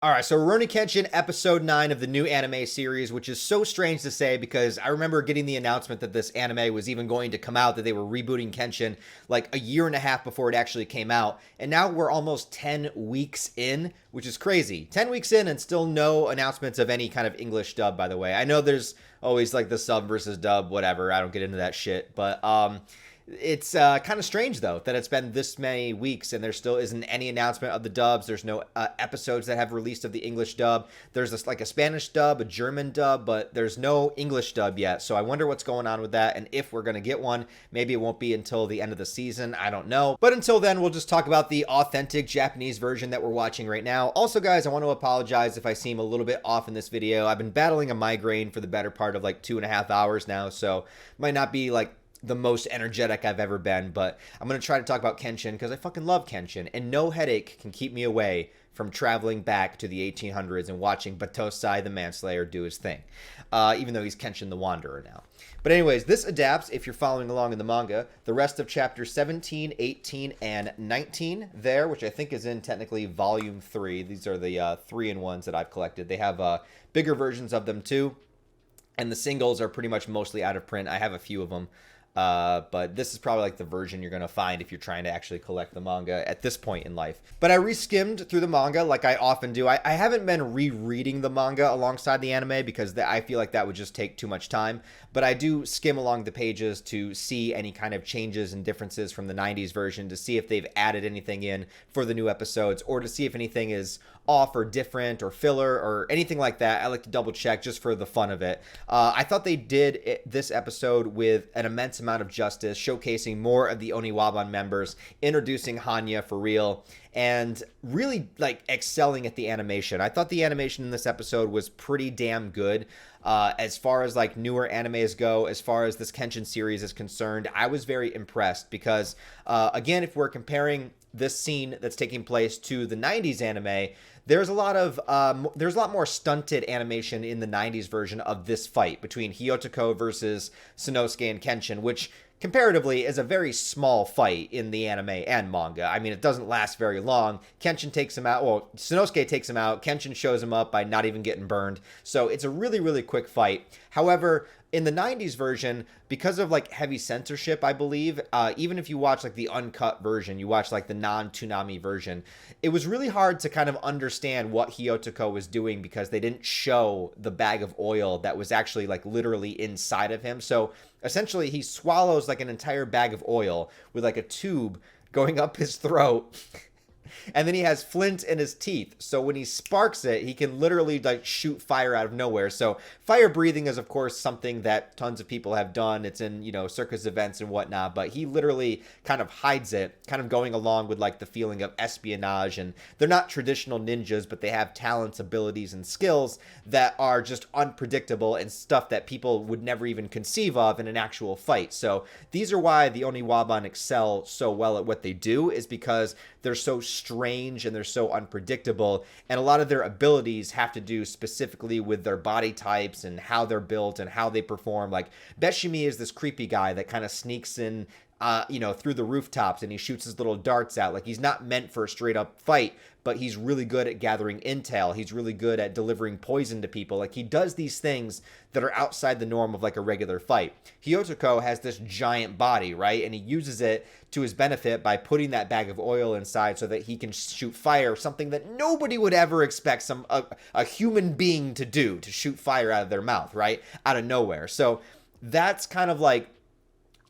All right, so Rurouni Kenshin episode 9 of the new anime series, which is so strange to say because I remember getting the announcement that this anime was even going to come out, that they were rebooting Kenshin like a year and a half before it actually came out. And now we're almost 10 weeks in, which is crazy. 10 weeks in and still no announcements of any kind of English dub, by the way. I know there's always like the sub versus dub, whatever. I don't get into that shit, but it's kind of strange, though, that it's been this many weeks and there still isn't any announcement of the dubs. There's no episodes that have released of the English dub. There's this, like a Spanish dub, a German dub, but there's no English dub yet. So I wonder what's going on with that, and if we're going to get one. Maybe it won't be until the end of the season. I don't know. But until then, we'll just talk about the authentic Japanese version that we're watching right now. Also, guys, I want to apologize if I seem a little bit off in this video. I've been battling a migraine for the better part of like 2.5 hours now, so might not be like the most energetic I've ever been, but I'm going to try to talk about Kenshin because I fucking love Kenshin, and no headache can keep me away from traveling back to the 1800s and watching Batosai the Manslayer do his thing, even though he's Kenshin the Wanderer now. But anyways, this adapts, if you're following along in the manga, the rest of chapters 17, 18, and 19 there, which I think is in technically volume 3. These are the 3-in-1s that I've collected. They have bigger versions of them too, and the singles are pretty much mostly out of print. I have a few of them. But this is probably like the version you're going to find if you're trying to actually collect the manga at this point in life. But I reskimmed through the manga like I often do. I haven't been rereading the manga alongside the anime because I feel like that would just take too much time. But I do skim along the pages to see any kind of changes and differences from the 90s version, to see if they've added anything in for the new episodes, or to see if anything is off or different or filler or anything like that. I like to double check just for the fun of it. I thought they did this episode with an immense amount of justice, showcasing more of the Oniwaban members, introducing Hanya for real, and really like excelling at the animation. I thought the animation in this episode was pretty damn good. As far as like newer animes go, as far as this Kenshin series is concerned, I was very impressed because, again, if we're comparing this scene that's taking place to the 90s anime, there's a lot more stunted animation in the 90s version of this fight between Hiyotoko versus Sanosuke and Kenshin, which comparatively is a very small fight in the anime and manga. I mean, it doesn't last very long. Kenshin takes him out. Well, Sanosuke takes him out. Kenshin shows him up by not even getting burned. So it's a really, really quick fight. However, in the 90s version, because of like heavy censorship, I believe, even if you watch like the uncut version, you watch like the non-Toonami version, it was really hard to kind of understand what Hiyotoko was doing because they didn't show the bag of oil that was actually like literally inside of him. So essentially he swallows like an entire bag of oil with like a tube going up his throat. And then he has flint in his teeth. So when he sparks it, he can literally like shoot fire out of nowhere. So fire breathing is, of course, something that tons of people have done. It's in, circus events and whatnot. But he literally kind of hides it, kind of going along with like the feeling of espionage. And they're not traditional ninjas, but they have talents, abilities, and skills that are just unpredictable and stuff that people would never even conceive of in an actual fight. So these are why the Oniwaban excel so well at what they do, is because they're so strange and they're so unpredictable, and a lot of their abilities have to do specifically with their body types and how they're built and how they perform. Like Beshimi is this creepy guy that kind of sneaks in through the rooftops, and he shoots his little darts out. Like, he's not meant for a straight up fight, but he's really good at gathering intel. He's really good at delivering poison to people. Like, he does these things that are outside the norm of like a regular fight. Hiyotoko has this giant body, right? And he uses it to his benefit by putting that bag of oil inside so that he can shoot fire, something that nobody would ever expect a human being to do, to shoot fire out of their mouth, right? Out of nowhere. So that's kind of like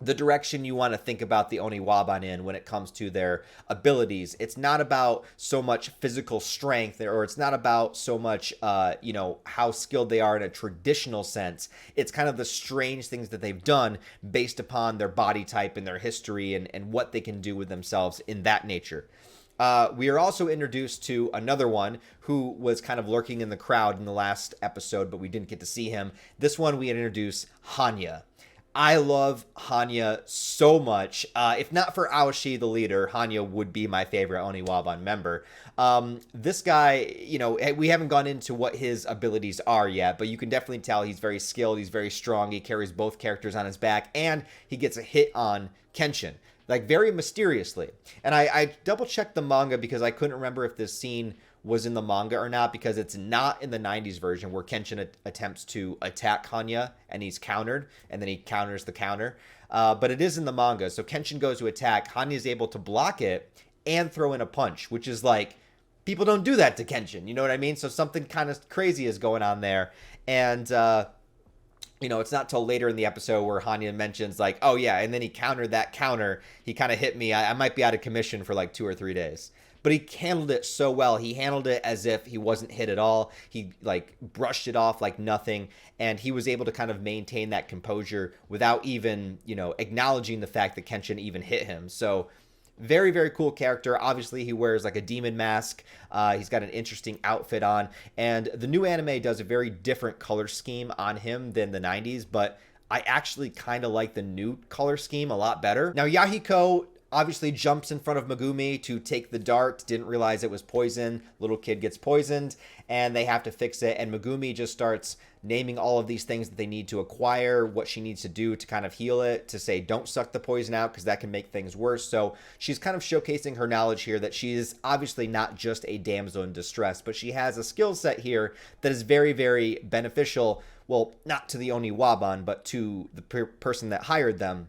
the direction you want to think about the Oniwaban in when it comes to their abilities. It's not about so much physical strength, or it's not about so much, how skilled they are in a traditional sense. It's kind of the strange things that they've done based upon their body type and their history and what they can do with themselves in that nature. We are also introduced to another one who was kind of lurking in the crowd in the last episode, but we didn't get to see him. This one we introduce Hanya. I love Hanya so much. If not for Aoshi, the leader, Hanya would be my favorite Oniwaban member. This guy, we haven't gone into what his abilities are yet, but you can definitely tell he's very skilled, he's very strong, he carries both characters on his back, and he gets a hit on Kenshin, like very mysteriously. And I double-checked the manga because I couldn't remember if this scene was in the manga or not, because it's not in the 90s version where Kenshin attempts to attack Hanya and he's countered, and then he counters the counter. But it is in the manga. So Kenshin goes to attack, Hanya is able to block it and throw in a punch, which is like, people don't do that to Kenshin. You know what I mean? So something kind of crazy is going on there. And, it's not till later in the episode where Hanya mentions like, oh yeah, and then he countered that counter. He kind of hit me. I might be out of commission for like 2 or 3 days. But he handled it so well. He handled it as if he wasn't hit at all. He like brushed it off like nothing. And he was able to kind of maintain that composure without even, acknowledging the fact that Kenshin even hit him. So very, very cool character. Obviously, he wears like a demon mask. He's got an interesting outfit on. And the new anime does a very different color scheme on him than the 90s, but I actually kind of like the new color scheme a lot better. Now, Yahiko obviously jumps in front of Megumi to take the dart, didn't realize it was poison. Little kid gets poisoned, and they have to fix it. And Megumi just starts naming all of these things that they need to acquire, what she needs to do to kind of heal it, to say don't suck the poison out because that can make things worse. So she's kind of showcasing her knowledge here, that she is obviously not just a damsel in distress, but she has a skill set here that is very, very beneficial. Well, not to the Oniwaban, but to the person that hired them,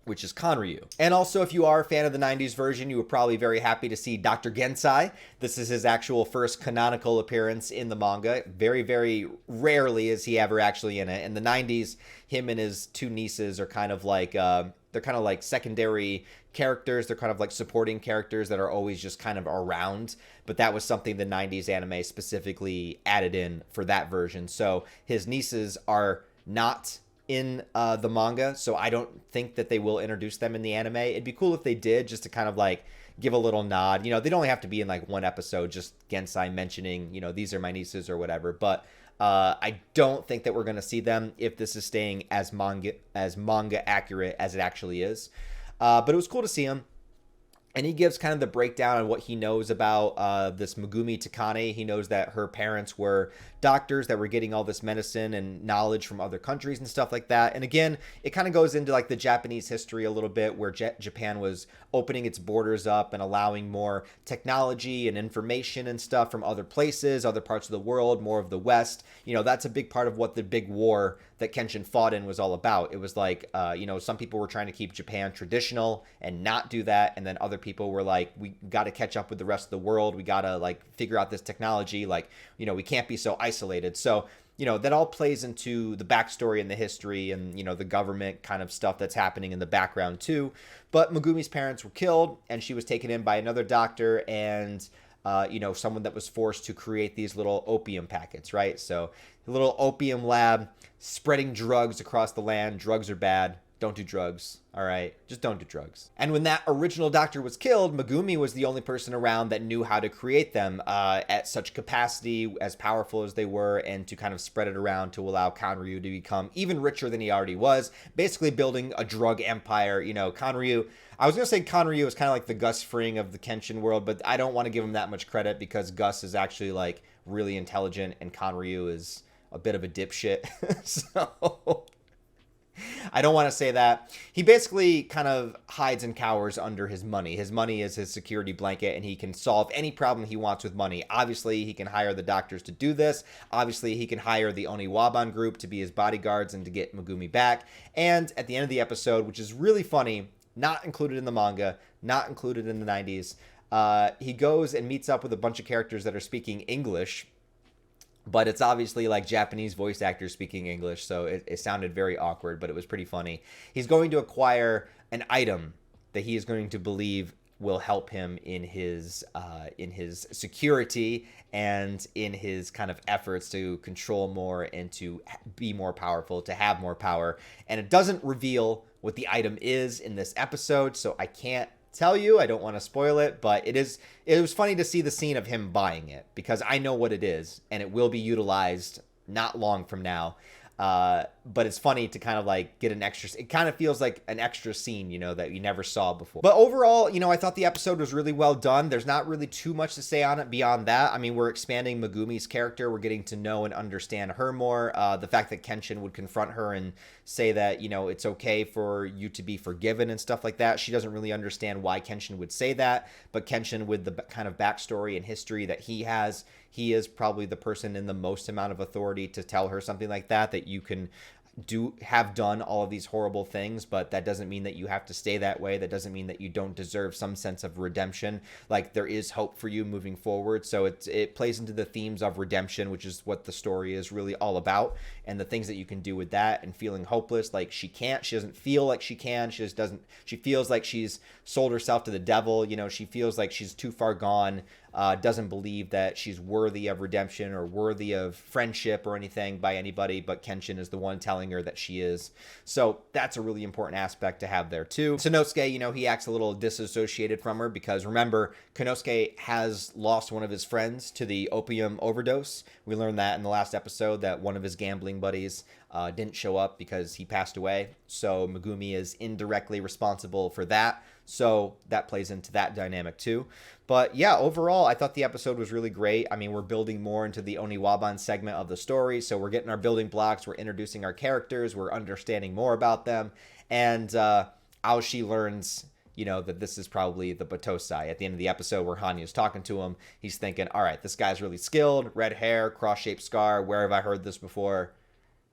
which is Kanryu. And also, if you are a fan of the 90s version, you were probably very happy to see Dr. Gensai. This is his actual first canonical appearance in the manga. Very, very rarely is he ever actually in it. In the 90s, him and his 2 nieces are kind of like, they're kind of like secondary characters. They're kind of like supporting characters that are always just kind of around. But that was something the 90s anime specifically added in for that version. So his nieces are not in the manga, so I don't think that they will introduce them in the anime. It'd be cool if they did, just to kind of like give a little nod. They'd only have to be in like 1 episode, just Gensai mentioning, these are my nieces or whatever. But I don't think that we're going to see them if this is staying as manga accurate as it actually is. But it was cool to see him. And he gives kind of the breakdown on what he knows about this Megumi Takane. He knows that her parents were doctors that were getting all this medicine and knowledge from other countries and stuff like that. And again, it kind of goes into like the Japanese history a little bit, where Japan was opening its borders up and allowing more technology and information and stuff from other places, other parts of the world, more of the West. That's a big part of what the big war that Kenshin fought in was all about. It was like, some people were trying to keep Japan traditional and not do that. And then other people were like, we got to catch up with the rest of the world. We got to like figure out this technology. Like, we can't be so isolated. So, that all plays into the backstory and the history and, the government kind of stuff that's happening in the background too. But Megumi's parents were killed, and she was taken in by another doctor and, someone that was forced to create these little opium packets, right? So a little opium lab spreading drugs across the land. Drugs are bad. Don't do drugs. All right. Just don't do drugs. And when that original doctor was killed, Megumi was the only person around that knew how to create them at such capacity, as powerful as they were, and to kind of spread it around to allow Kanryu to become even richer than he already was, basically building a drug empire. Kanryu, I was going to say Kanryu is kind of like the Gus Fring of the Kenshin world, but I don't want to give him that much credit, because Gus is actually like really intelligent and Kanryu is a bit of a dipshit. So I don't want to say that. He basically kind of hides and cowers under his money. His money is his security blanket, and he can solve any problem he wants with money. Obviously, he can hire the doctors to do this. Obviously, he can hire the Oniwaban group to be his bodyguards and to get Megumi back. And at the end of the episode, which is really funny, not included in the manga, not included in the 90s, he goes and meets up with a bunch of characters that are speaking English. But it's obviously like Japanese voice actors speaking English, so it sounded very awkward, but it was pretty funny. He's going to acquire an item that he is going to believe will help him in his security and in his kind of efforts to control more and to be more powerful, to have more power. And it doesn't reveal what the item is in this episode, so I can't tell you. I don't want to spoil it, but it was funny to see the scene of him buying it, because I know what it is and it will be utilized not long from now. But it's funny to kind of like get an extra, it kind of feels like an extra scene, you know, that you never saw before. But overall, you know, I thought the episode was really well done. There's not really too much to say on it beyond that. I mean, we're expanding Megumi's character. We're getting to know and understand her more. The fact that Kenshin would confront her and say that, you know, it's okay for you to be forgiven and stuff like that. She doesn't really understand why Kenshin would say that, but Kenshin, with the kind of backstory and history that he has, he is probably the person in the most amount of authority to tell her something like that, that you can have done all of these horrible things, but that doesn't mean that you have to stay that way. That doesn't mean that you don't deserve some sense of redemption. Like, there is hope for you moving forward. So it plays into the themes of redemption, which is what the story is really all about, and the things that you can do with that, and feeling hopeless. Like, she doesn't feel like she can. She feels like she's sold herself to the devil. You know, she feels like she's too far gone. Doesn't believe that she's worthy of redemption or worthy of friendship or anything by anybody, but Kenshin is the one telling her that she is. So that's a really important aspect to have there too. Sanosuke, you know, he acts a little disassociated from her because, remember, Konosuke has lost one of his friends to the opium overdose. We learned that in the last episode, that one of his gambling buddies didn't show up because he passed away. So Megumi is indirectly responsible for that. So that plays into that dynamic too. But yeah, overall, I thought the episode was really great. I mean, we're building more into the Oniwaban segment of the story. So we're getting our building blocks. We're introducing our characters. We're understanding more about them. And Aoshi learns, you know, that this is probably the Batosai. At the end of the episode where Hanya's talking to him, he's thinking, all right, this guy's really skilled. Red hair, cross-shaped scar. Where have I heard this before?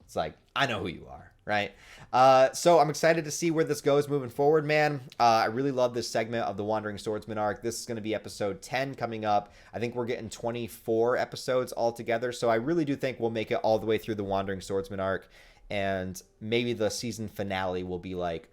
It's like, I know who you are, right? So I'm excited to see where this goes moving forward, man. I really love this segment of the Wandering Swordsman arc. This is going to be episode 10 coming up. I think we're getting 24 episodes altogether. So I really do think we'll make it all the way through the Wandering Swordsman arc. And maybe the season finale will be like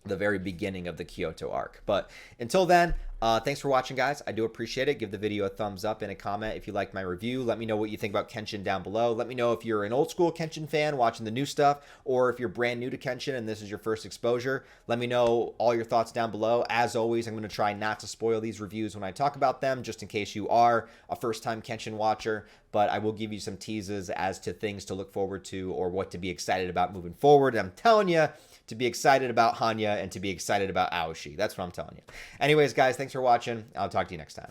the very beginning of the Kyoto arc. But until then, thanks for watching, guys. I do appreciate it. Give the video a thumbs up and a comment if you like my review. Let me know what you think about Kenshin down below. Let me know if you're an old school Kenshin fan watching the new stuff, or if you're brand new to Kenshin and this is your first exposure. Let me know all your thoughts down below. As always, I'm going to try not to spoil these reviews when I talk about them, just in case you are a first-time Kenshin watcher. But I will give you some teases as to things to look forward to or what to be excited about moving forward. I'm telling you to be excited about Hanya and to be excited about Aoshi. That's what I'm telling you. Anyways, guys, thanks for watching. I'll talk to you next time.